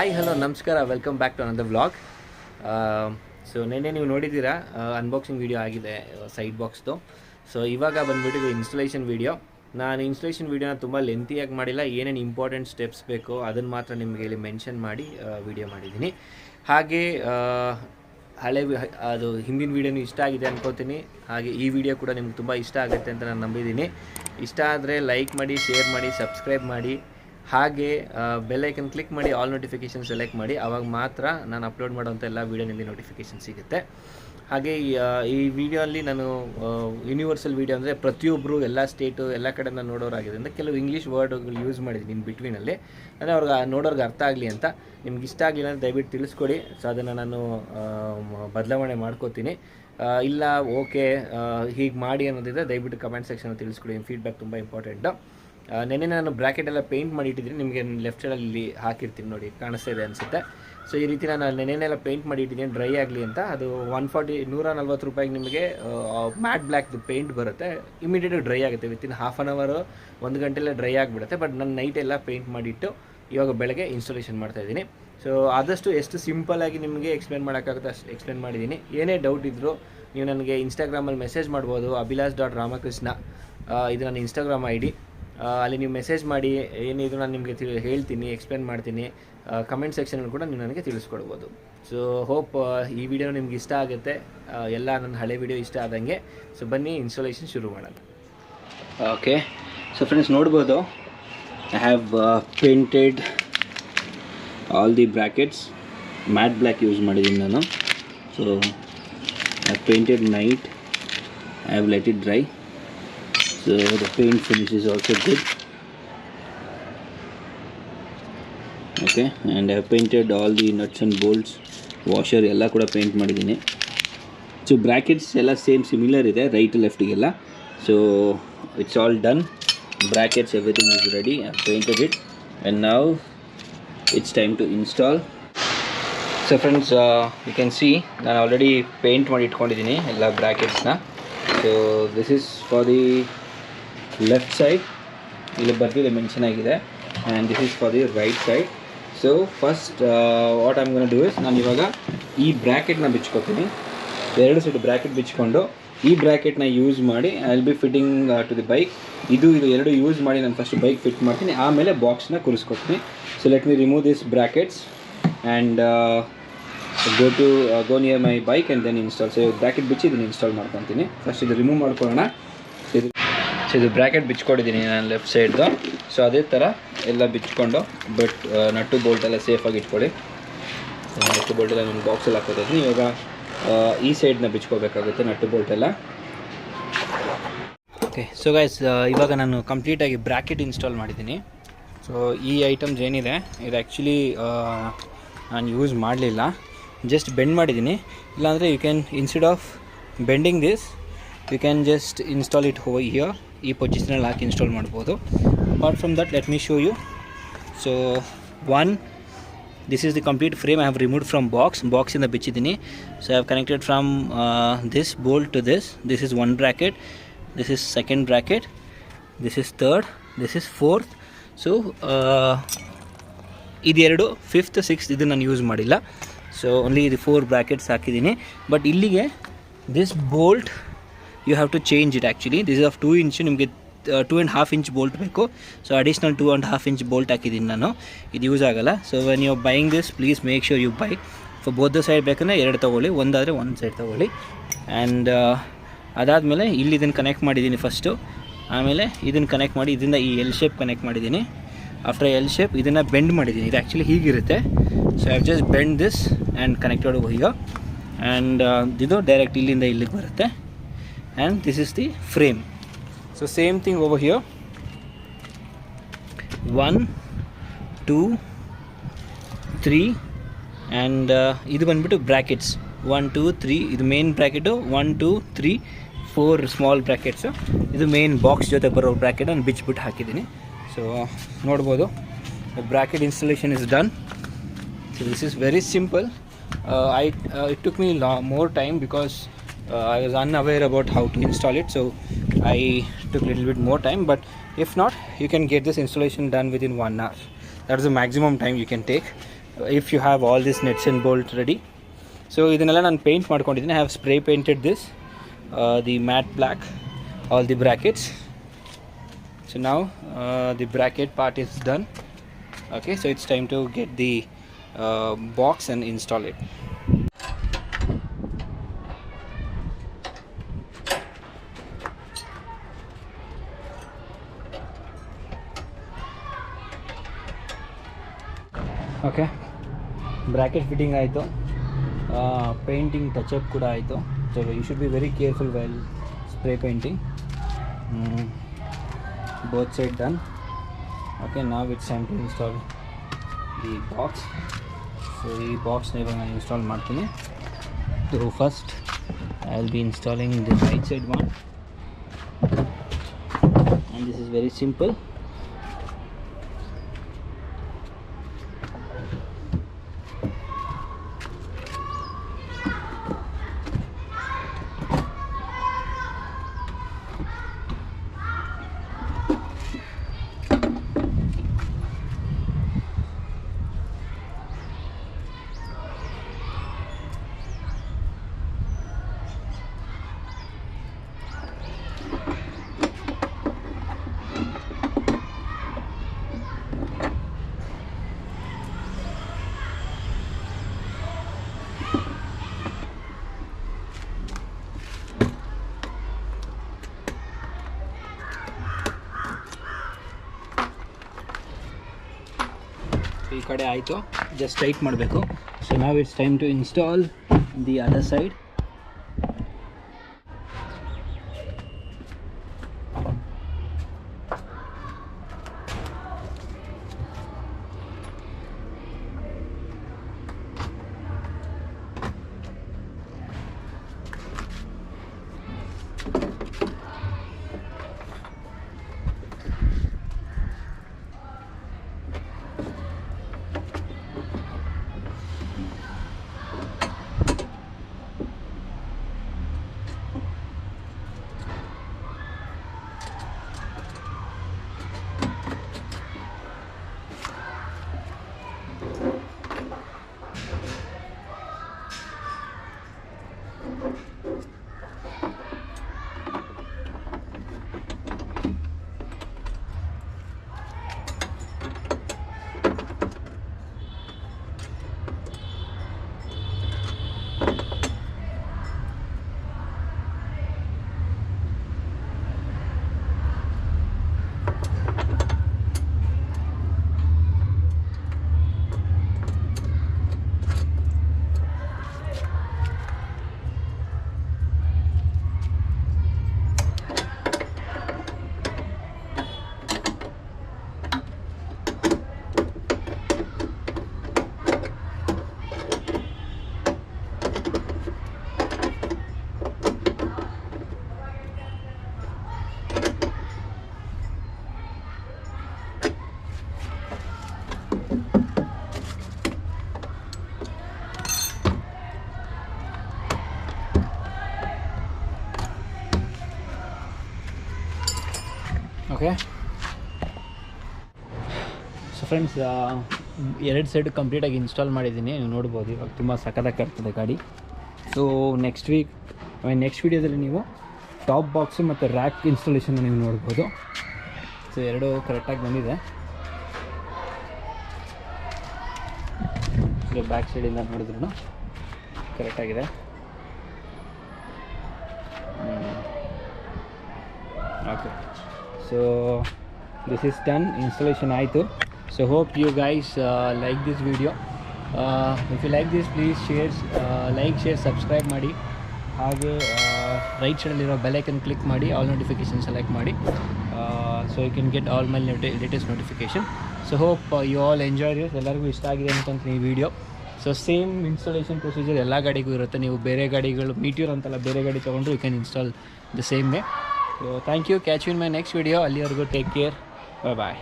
Hi hello ನಮಸ್ಕಾರ, welcome back to another vlog. So ನೆನ್ನೆ ನೀವು ನೋಡಿದ್ದೀರಾ ಅನ್ಬಾಕ್ಸಿಂಗ್ ವೀಡಿಯೋ ಆಗಿದೆ ಸೈಡ್ ಬಾಕ್ಸ್ದು. ಸೊ ಇವಾಗ ಬಂದುಬಿಟ್ಟಿದೆ ಇನ್ಸ್ಟಾಲೇಷನ್ ವೀಡಿಯೋ. ನಾನು ಇನ್ಸ್ಟಾಲೇಷನ್ ವೀಡಿಯೋನ ತುಂಬ ಲೆಂತಿಯಾಗಿ ಮಾಡಿಲ್ಲ, ಏನೇನು ಇಂಪಾರ್ಟೆಂಟ್ ಸ್ಟೆಪ್ಸ್ ಬೇಕೋ ಅದನ್ನು ಮಾತ್ರ ನಿಮಗೆ ಇಲ್ಲಿ ಮೆನ್ಷನ್ ಮಾಡಿ ವೀಡಿಯೋ ಮಾಡಿದ್ದೀನಿ. ಹಾಗೆ ಅದು ಹಿಂದಿನ ವೀಡಿಯೋನು ಇಷ್ಟ ಆಗಿದೆ ಅನ್ಕೋತೀನಿ. ಹಾಗೆ ಈ ವಿಡಿಯೋ ಕೂಡ ನಿಮ್ಗೆ ತುಂಬ ಇಷ್ಟ ಆಗುತ್ತೆ ಅಂತ ನಾನು ನಂಬಿದ್ದೀನಿ. ಇಷ್ಟ ಆದರೆ ಲೈಕ್ ಮಾಡಿ, ಶೇರ್ ಮಾಡಿ, ಸಬ್ಸ್ಕ್ರೈಬ್ ಮಾಡಿ. ಹಾಗೆ ಬೆಲ್ ಐಕನ್ ಕ್ಲಿಕ್ ಮಾಡಿ, ಆಲ್ ನೋಟಿಫಿಕೇಷನ್ ಸೆಲೆಕ್ಟ್ ಮಾಡಿ. ಆವಾಗ ಮಾತ್ರ ನಾನು ಅಪ್ಲೋಡ್ ಮಾಡೋವಂಥ ಎಲ್ಲ ವೀಡಿಯೋನಲ್ಲಿ ನೋಟಿಫಿಕೇಷನ್ ಸಿಗುತ್ತೆ. ಹಾಗೆ ಈ ವಿಡಿಯೋಲ್ಲಿ ನಾನು ಯೂನಿವರ್ಸಲ್ ವೀಡಿಯೋ ಅಂದರೆ ಪ್ರತಿಯೊಬ್ಬರು ಎಲ್ಲ ಸ್ಟೇಟು ಎಲ್ಲ ಕಡೆ ನಾನು ನೋಡೋರಾಗಿದ್ದರಿಂದ ಕೆಲವು ಇಂಗ್ಲೀಷ್ ವರ್ಡ್ಗಳು ಯೂಸ್ ಮಾಡಿದ್ದೀನಿ ಇನ್ ಬಿಟ್ವೀನಲ್ಲಿ. ಅಂದರೆ ಅವ್ರಿಗೆ ನೋಡೋರ್ಗೆ ಅರ್ಥ ಆಗಲಿ ಅಂತ. ನಿಮ್ಗೆ ಇಷ್ಟ ಆಗಲಿಲ್ಲ ಅಂದರೆ ದಯವಿಟ್ಟು ತಿಳಿಸ್ಕೊಡಿ. ಸೊ ಅದನ್ನು ನಾನು ಬದಲಾವಣೆ ಮಾಡ್ಕೋತೀನಿ. ಇಲ್ಲ ಓಕೆ ಹೀಗೆ ಮಾಡಿ ಅನ್ನೋದಿದ್ರೆ ದಯವಿಟ್ಟು ಕಮೆಂಟ್ ಸೆಕ್ಷನಲ್ಲಿ ತಿಳಿಸ್ಕೊಡಿ. ನಿಮ್ಮ ಫೀಡ್ಬ್ಯಾಕ್ ತುಂಬ ಇಂಪಾರ್ಟೆಂಟು. ನೆನ್ನೆ ನಾನು ಬ್ರ್ಯಾಕೆಟ್ ಎಲ್ಲ ಪೇಂಟ್ ಮಾಡಿ ಇಟ್ಟಿದ್ದೀನಿ. ನಿಮಗೆ ಲೆಫ್ಟ್ ಸೈಡಲ್ಲಿ ಹಾಕಿರ್ತೀನಿ ನೋಡಿ, ಕಾಣಿಸ್ತಾ ಇದೆ ಅನಿಸುತ್ತೆ. ಸೊ ಈ ರೀತಿ ನಾನು ನೆನ್ನೆಲ್ಲ ಪೇಂಟ್ ಮಾಡಿ ಇಟ್ಟಿದ್ದೀನಿ ಡ್ರೈ ಆಗಲಿ ಅಂತ. ಅದು 140 ರೂಪಾಯಿಗೆ ನಿಮಗೆ ಮ್ಯಾಟ್ ಬ್ಲ್ಯಾಕ್ದು ಪೇಂಟ್ ಬರುತ್ತೆ. ಇಮಿಡಿಯೇಟಾಗಿ ಡ್ರೈ ಆಗುತ್ತೆ, ವಿತಿನ್ ಹಾಫ್ ಆನ್ ಅವರ್ 1 ಗಂಟೆಲ್ಲ ಡ್ರೈ ಆಗಿಬಿಡುತ್ತೆ. ಬಟ್ ನಾನು ನೈಟ್ ಎಲ್ಲ ಪೇಂಟ್ ಮಾಡಿಟ್ಟು ಇವಾಗ ಬೆಳಗ್ಗೆ ಇನ್ಸ್ಟಾಲೇಷನ್ ಮಾಡ್ತಾಯಿದ್ದೀನಿ. ಸೊ ಆದಷ್ಟು ಎಷ್ಟು ಸಿಂಪಲ್ಲಾಗಿ ನಿಮಗೆ ಎಕ್ಸ್ಪ್ಲೇನ್ ಮಾಡೋಕ್ಕಾಗುತ್ತೆ ಅಷ್ಟು ಎಕ್ಸ್ಪ್ಲೇನ್ ಮಾಡಿದ್ದೀನಿ. ಏನೇ ಡೌಟ್ ಇದ್ದರೂ ನೀವು ನನಗೆ ಇನ್ಸ್ಟಾಗ್ರಾಮಲ್ಲಿ ಮೆಸೇಜ್ ಮಾಡ್ಬೋದು. ಅಭಿಲಾಷ್.ರಾಮಕೃಷ್ಣ ಇದು ನನ್ನ ಇನ್ಸ್ಟಾಗ್ರಾಮ್ ID. ಅಲ್ಲಿ ನೀವು ಮೆಸೇಜ್ ಮಾಡಿ, ಏನಿದ್ರು ನಾನು ನಿಮಗೆ ಹೇಳ್ತೀನಿ, ಎಕ್ಸ್ಪ್ಲೇನ್ ಮಾಡ್ತೀನಿ. ಕಮೆಂಟ್ ಸೆಕ್ಷನಲ್ಲಿ ಕೂಡ ನೀವು ನನಗೆ ತಿಳಿಸ್ಕೊಡ್ಬೋದು. ಸೊ ಹೋಪ್ ಈ ವಿಡಿಯೋ ನಿಮ್ಗೆ ಇಷ್ಟ ಆಗುತ್ತೆ, ಎಲ್ಲ ನನ್ನ ಹಳೆ ವಿಡಿಯೋ ಇಷ್ಟ ಆದಂಗೆ. ಸೊ ಬನ್ನಿ ಇನ್ಸ್ಟಾಲೇಷನ್ ಶುರು ಮಾಡೋಣ. ಓಕೆ, ಸೊ ಫ್ರೆಂಡ್ಸ್ ನೋಡ್ಬೋದು, I have painted all the brackets. Mat black use ಮಾಡಿದ್ದೀನಿ ನಾನು. So I have painted night, I have let it dry. So the paint finish is also good. Okay, and I have painted all the nuts and bolts, washer ಎಲ್ಲ ಕೂಡ paint ಮಾಡಿದ್ದೀನಿ. So brackets ಎಲ್ಲ similar ಇದೆ, right ಲೆಫ್ಟಿಗೆಲ್ಲ. So it's all done. Brackets everything is ready. I have painted it and now it's time to install. So friends you can see ನಾನು already paint ಮಾಡಿ ಇಟ್ಕೊಂಡಿದ್ದೀನಿ ಎಲ್ಲ ಬ್ರ್ಯಾಕೆಟ್ಸ್ನ. So this is for the left side, ಇಲ್ಲಿ ಬರ್ತಿದೆ mention ಆಗಿದೆ. And this is for the right side. So first what I'm gonna do is, ನಾನು ಇವಾಗ ಈ ಬ್ರ್ಯಾಕೆಟ್ನ ಬಿಚ್ಕೋತೀನಿ. ಎರಡು ಸೈಡ್ ಬ್ರ್ಯಾಕೆಟ್ ಬಿಚ್ಕೊಂಡು ಈ ಬ್ರ್ಯಾಕೆಟ್ನ ಯೂಸ್ ಮಾಡಿ I will be fitting to the bike. ಇದು ಎರಡು ಯೂಸ್ ಮಾಡಿ ನಾನು ಫಸ್ಟ್ ಬೈಕ್ ಫಿಟ್ ಮಾಡ್ತೀನಿ, ಆಮೇಲೆ ಬಾಕ್ಸ್ನ ಕೂರಿಸ್ಕೊತೀನಿ. So let me remove this brackets and go near my bike and then install. So bracket ಬಿಚ್ಚಿ ಇದನ್ನು ಇನ್ಸ್ಟಾಲ್ ಮಾಡ್ಕೊತೀನಿ. ಫಸ್ಟ್ ಇದು ರಿಮೂವ್ ಮಾಡ್ಕೊಳ್ಳೋಣ. ಇದು ಬ್ರ್ಯಾಕೆಟ್ ಬಿಚ್ಕೊಂಡಿದ್ದೀನಿ ನಾನು ಲೆಫ್ಟ್ ಸೈಡ್ದು. ಸೊ ಅದೇ ಥರ ಎಲ್ಲ ಬಿಚ್ಕೊಂಡು, ಬಟ್ ನಟ್ಟು ಬೋಲ್ಟ್ ಎಲ್ಲ ಸೇಫಾಗಿ ಇಟ್ಕೊಳ್ಳಿ. ನಟ್ಟು ಬೋಲ್ಟ್ ಎಲ್ಲ ನಾನು ಬಾಕ್ಸಲ್ಲಿ ಹಾಕೋತೀನಿ. ಇವಾಗ ಈ ಸೈಡ್ನ ಬಿಚ್ಕೋಬೇಕಾಗುತ್ತೆ ನಟ್ಟು ಬೋಲ್ಟ್ ಎಲ್ಲ. ಓಕೆ, ಸೊ ಗೈಸ್ ಇವಾಗ ನಾನು ಕಂಪ್ಲೀಟಾಗಿ ಬ್ರ್ಯಾಕೆಟ್ ಇನ್ಸ್ಟಾಲ್ ಮಾಡಿದ್ದೀನಿ. ಸೊ ಈ ಐಟಮ್ಸ್ ಏನಿದೆ ಇದು ಆ್ಯಕ್ಚುಲಿ ನಾನು ಯೂಸ್ ಮಾಡಲಿಲ್ಲ, ಜಸ್ಟ್ ಬೆಂಡ್ ಮಾಡಿದ್ದೀನಿ. ಇಲ್ಲಾಂದರೆ you can instead of bending this you can just install it over here. ಈ ಪೊಸಿಷನಲ್ಲಿ ಹಾಕಿ ಇನ್ಸ್ಟಾಲ್ ಮಾಡ್ಬೋದು. Apart from that let me show you. So this is the complete frame I have removed from ಬಾಕ್ಸಿಂದ ಬಿಚ್ಚಿದ್ದೀನಿ. So I have connected from this bolt to this. This is one bracket, this is second bracket, this is third, this is fourth. So ಇದೆರಡು, fifth, sixth ಇದು ನಾನು use ಮಾಡಿಲ್ಲ. So only ಇದು 4 brackets ಹಾಕಿದ್ದೀನಿ. But ಇಲ್ಲಿಗೆ this bolt you have to change it. Actually this is of 2 inch, ನಿಮಗೆ 2.5 inch bolt ಬೇಕು. So additional 2.5 inch bolt ಹಾಕಿದ್ದೀನಿ ನಾನು. ಇದು ಯೂಸ್ ಆಗೋಲ್ಲ. So when you are buying this please make sure you buy for both the side. ಬೇಕಂದರೆ 2 ತೊಗೊಳ್ಳಿ, ಒಂದಾದರೆ 1 side ತೊಗೊಳ್ಳಿ. ಆ್ಯಂಡ್ ಅದಾದಮೇಲೆ ಇಲ್ಲಿ ಇದನ್ನು ಕನೆಕ್ಟ್ ಮಾಡಿದ್ದೀನಿ ಫಸ್ಟು. ಆಮೇಲೆ ಇದನ್ನು ಕನೆಕ್ಟ್ ಮಾಡಿ ಇದರಿಂದ ಈ ಎಲ್ ಶೇಪ್ ಕನೆಕ್ಟ್ ಮಾಡಿದ್ದೀನಿ. ಆಫ್ಟರ್ ಎಲ್ ಶೇಪ್ ಇದನ್ನು ಬೆಂಡ್ ಮಾಡಿದ್ದೀನಿ. ಇದು ಆ್ಯಕ್ಚುಲಿ ಹೀಗಿರುತ್ತೆ. So I have just bend this and connected over here. And ಇದು ಡೈರೆಕ್ಟ್ ಇಲ್ಲಿಂದ ಇಲ್ಲಿಗೆ ಬರುತ್ತೆ. And this is the frame. So same thing over here. 1 2 3 and ಇದು ಬಂದ್ಬಿಟ್ಟು ಬ್ರ್ಯಾಕೆಟ್ಸ್ 1 2 3. ಇದು ಮೇನ್ ಬ್ರ್ಯಾಕೆಟು 1 2 3 4 ಸ್ಮಾಲ್ ಬ್ರ್ಯಾಕೆಟ್ಸು. ಇದು ಮೇನ್ ಬಾಕ್ಸ್ ಜೊತೆ ಬರೋ ಬ್ರ್ಯಾಕೆಟ್ ನಾನು ಬಿಚ್ಬಿಟ್ಟು ಹಾಕಿದ್ದೀನಿ. ಸೊ ನೋಡ್ಬೋದು bracket installation is done. So this is very simple. It took me more time because I was unaware about how to install it, so I took a little bit more time. But if not, you can get this installation done within 1 hour. That is the maximum time you can take. if you have all these nuts and bolts ready. So ಇದನ್ನೆಲ್ಲ ನಾನು paint ಮಾಡ್ಕೊಂಡಿದ್ದೀನಿ. I have spray painted this the matte black all the brackets. So now the bracket part is done. Okay, so it's time to get the box and install it. Okay, bracket fitting ಆಯಿತು, painting touch-up ಕೂಡ ಆಯಿತು. So you should be very careful while spray painting. Both side done. Okay, now it's time to install the box. So ಈ ಬಾಕ್ಸ್ನ ಇವಾಗ ನಾನು install ಮಾಡ್ತೀನಿ. So first I will be installing the right side one, and this is very simple. ಈ ಕಡೆ ಆಯಿತು, just tight ಮಾಡಬೇಕು. So ನಾವ್ it's time to install the other side. Okay, so friends, ಎರಡು ಸೈಡ್ ಕಂಪ್ಲೀಟಾಗಿ ಇನ್ಸ್ಟಾಲ್ ಮಾಡಿದ್ದೀನಿ. ನೀವು ನೋಡ್ಬೋದು ಇವಾಗ ತುಂಬ ಸಖತ್ತಾಗಿ ಕಾಣ್ತದೆ ಗಾಡಿ. ಸೊ ನೆಕ್ಸ್ಟ್ ವೀಡಿಯೋದಲ್ಲಿ ನೀವು ಟಾಪ್ ಬಾಕ್ಸು ಮತ್ತು ರ್ಯಾಕ್ ಇನ್ಸ್ಟಾಲೇಷನ್ನ ನೀವು ನೋಡ್ಬೋದು. ಸೊ ಎರಡೂ ಕರೆಕ್ಟಾಗಿ ಬಂದಿದೆ. ಸೊ ಬ್ಯಾಕ್ ಸೈಡಿಂದ ನೋಡಿದ್ರು ಕರೆಕ್ಟಾಗಿದೆ. Okay, so this is done, installation ಆಯಿತು. So hope you guys like this video. If you like this, please share, subscribe ಮಾಡಿ. ಹಾಗೆ ರೈಟ್ ಸೈಡಲ್ಲಿರೋ ಬೆಲ್ ಐಕನ್ ಕ್ಲಿಕ್ ಮಾಡಿ, ಆಲ್ ನೋಟಿಫಿಕೇಷನ್ ಸೆಲೆಕ್ಟ್ ಮಾಡಿ. So you can get all my latest notification. So hope you all enjoy this. ಎಲ್ಲರಿಗೂ ಇಷ್ಟ ಆಗಿದೆ ಅನ್ಕೊಂತೀನಿ ಈ video. So same installation procedure ಎಲ್ಲ ಗಾಡಿಗೂ ಇರುತ್ತೆ. ನೀವು ಬೇರೆ ಗಾಡಿಗಳು ಮೀಟ್ಯೂರ್ ಅಂತೆಲ್ಲ ಬೇರೆ ಗಾಡಿ ತೊಗೊಂಡ್ರು you can install the same way. So thank you, catch you in my next video. Alliyargu take care, bye bye.